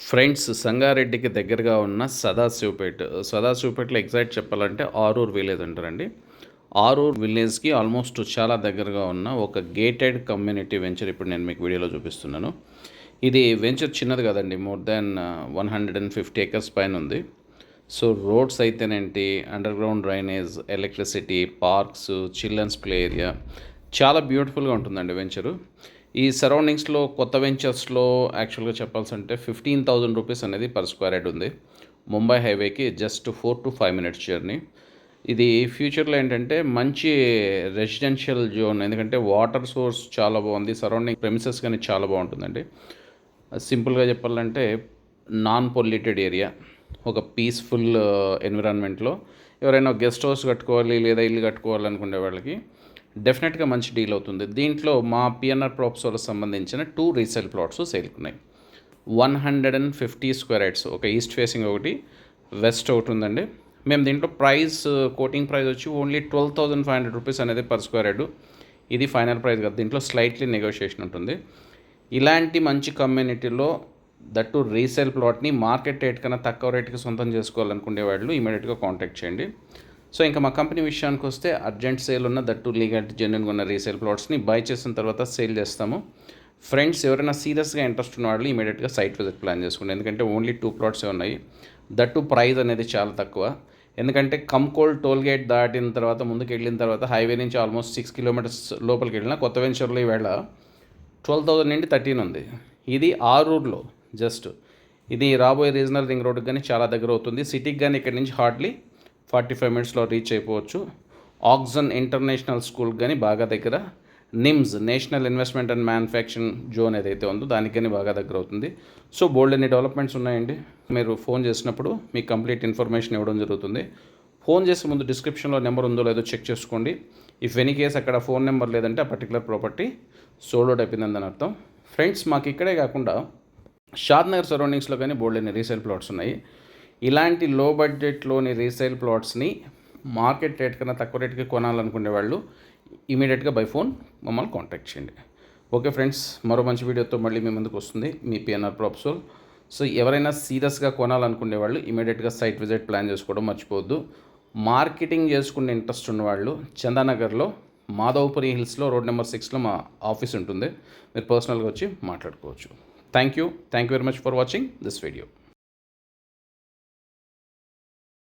Friends, సంగారెడ్డికి దగ్గరగా ఉన్న సదాశివపేటలో exact చెప్పాలంటే ఆరూర్ విలేజ్ అంటారండి. ఆరూర్ విలేజ్కి ఆల్మోస్ట్ చాలా దగ్గరగా ఉన్న ఒక గేటెడ్ కమ్యూనిటీ వెంచర్ ఇప్పుడు నేను మీకు వీడియోలో చూపిస్తున్నాను. ఇది వెంచర్ చిన్నది కదండి, మోర్ దాన్ 150 acres పైన ఉంది. సో రోడ్స్ అయితేనేంటి, underground drainage, electricity, parks, children's play area చాలా బ్యూటిఫుల్గా ఉంటుందండి వెంచరు. ఈ సరౌండింగ్స్లో కొత్త వెంచర్స్లో యాక్చువల్గా చెప్పాల్సి అంటే 15,000 రూపీస్ అనేది పర్ స్క్వేర్ యార్డ్ ఉంది. ముంబై హైవేకి జస్ట్ 4 to 5 minutes జర్నీ. ఇది ఫ్యూచర్లో ఏంటంటే మంచి రెసిడెన్షియల్ జోన్, ఎందుకంటే వాటర్ సోర్స్ చాలా బాగుంది, సరౌండింగ్ ప్రెమిసెస్ కానీ చాలా బాగుంటుందండి. సింపుల్గా చెప్పాలంటే నాన్ పొల్యూటెడ్ ఏరియా, ఒక పీస్ఫుల్ ఎన్విరాన్మెంట్లో ఎవరైనా గెస్ట్ హౌస్ కట్టుకోవాలి లేదా ఇల్లు కట్టుకోవాలనుకునే వాళ్ళకి డెఫినెట్గా మంచి డీల్ అవుతుంది. దీంట్లో మా పిఎన్ఆర్ ప్రాపర్టీస్కి సంబంధించిన 2 రీసేల్ ప్లాట్స్ సేల్కున్నాయి. 150 square yards, ఒక ఈస్ట్ ఫేసింగ్ ఒకటి, వెస్ట్ ఒకటి ఉందండి. మేము దీంట్లో కోటింగ్ ప్రైస్ వచ్చి ఓన్లీ 12,500 రూపీస్ అనేది పర్ స్క్వేర్ యార్డు. ఇది ఫైనల్ ప్రైస్ కదా, దీంట్లో స్లైట్లీ నెగోషియేషన్ ఉంటుంది. ఇలాంటి మంచి కమ్యూనిటీలో దట్టు రీసేల్ ప్లాట్ని మార్కెట్ రేట్ కన్నా తక్కువ రేట్కి సొంతం చేసుకోవాలనుకునే వాళ్ళు ఇమీడియట్గా కాంటాక్ట్ చేయండి. సో ఇంకా మా కంపెనీ విషయానికి వస్తే అర్జెంట్ సేల్ ఉన్న దట్టు లీగల్ జెన్యున్గా ఉన్న రీసేల్ ప్లాట్స్ని బై చేసిన తర్వాత సేల్ చేస్తాము. ఫ్రెండ్స్, ఎవరైనా సీరియస్గా ఇంట్రెస్ట్ ఉన్న వాళ్ళు ఇమీడియట్గా సైట్ విజిట్ ప్లాన్ చేసుకోండి, ఎందుకంటే ఓన్లీ 2 plots ఉన్నాయి. దట్టు ప్రైస్ అనేది చాలా తక్కువ, ఎందుకంటే కంకోల్ టోల్ గేట్ దాటిన తర్వాత ముందుకు వెళ్ళిన తర్వాత హైవే నుంచి ఆల్మోస్ట్ 6 kilometers లోపలికి వెళ్ళిన కొత్త వెంచర్లో ఈవేళ 12,000 నుండి 13 ఉంది. ఇది ఆరూర్లో జస్ట్. ఇది రాబోయే రీజనల్ రింగ్ రోడ్కి కానీ చాలా దగ్గర అవుతుంది. సిటీకి కానీ ఇక్కడ నుంచి హార్డ్లీ 45 minutesలో రీచ్ అయిపోవచ్చు. ఆక్సన్ ఇంటర్నేషనల్ స్కూల్ కానీ బాగా దగ్గర, NIMS national investment and manufacturing zone ఏదైతే ఉందో దానికి కానీ బాగా దగ్గర అవుతుంది. సో బోల్డ్ అన్ని డెవలప్మెంట్స్ ఉన్నాయండి. మీరు ఫోన్ చేసినప్పుడు మీకు కంప్లీట్ ఇన్ఫర్మేషన్ ఇవ్వడం జరుగుతుంది. ఫోన్ చేసే ముందు డిస్క్రిప్షన్లో నెంబర్ ఉందో లేదో చెక్ చేసుకోండి. ఇఫ్ ఎనీ కేస్ అక్కడ ఫోన్ నెంబర్ లేదంటే ఆ పర్టికులర్ ప్రాపర్టీ సోల్డ్ అవుట్ అయిపోయిందని అర్థం. ఫ్రెండ్స్, మాకు ఇక్కడే కాకుండా షాద్నగర్ సరౌండింగ్స్లో కానీ బోల్డ్ అన్ని రీసేల్ ప్లాట్స్ ఉన్నాయి. ఇలాంటి లో బడ్జెట్లోని రీసేల్ ప్లాట్స్ని మార్కెట్ రేట్ కన్నా తక్కువ రేట్కి కొనాలనుకునే వాళ్ళు ఇమీడియట్గా బై ఫోన్ మమ్మల్ని కాంటాక్ట్ చేయండి. ఓకే ఫ్రెండ్స్, మరో మంచి వీడియోతో మళ్ళీ మీ ముందుకు వస్తుంది మీ పిఎన్ఆర్ ప్రాపర్టీస్. సో ఎవరైనా సీరియస్గా కొనాలనుకునే వాళ్ళు ఇమీడియట్గా సైట్ విజిట్ ప్లాన్ చేసుకోవడం మర్చిపోవద్దు. మార్కెటింగ్ చేసుకునే ఇంట్రెస్ట్ ఉన్నవాళ్ళు చందానగర్లో మాధవపురి హిల్స్లో రోడ్ నెంబర్ 6లో మా ఆఫీస్ ఉంటుంది. మీరు పర్సనల్గా వచ్చి మాట్లాడుకోవచ్చు. Thank you very much for watching this video.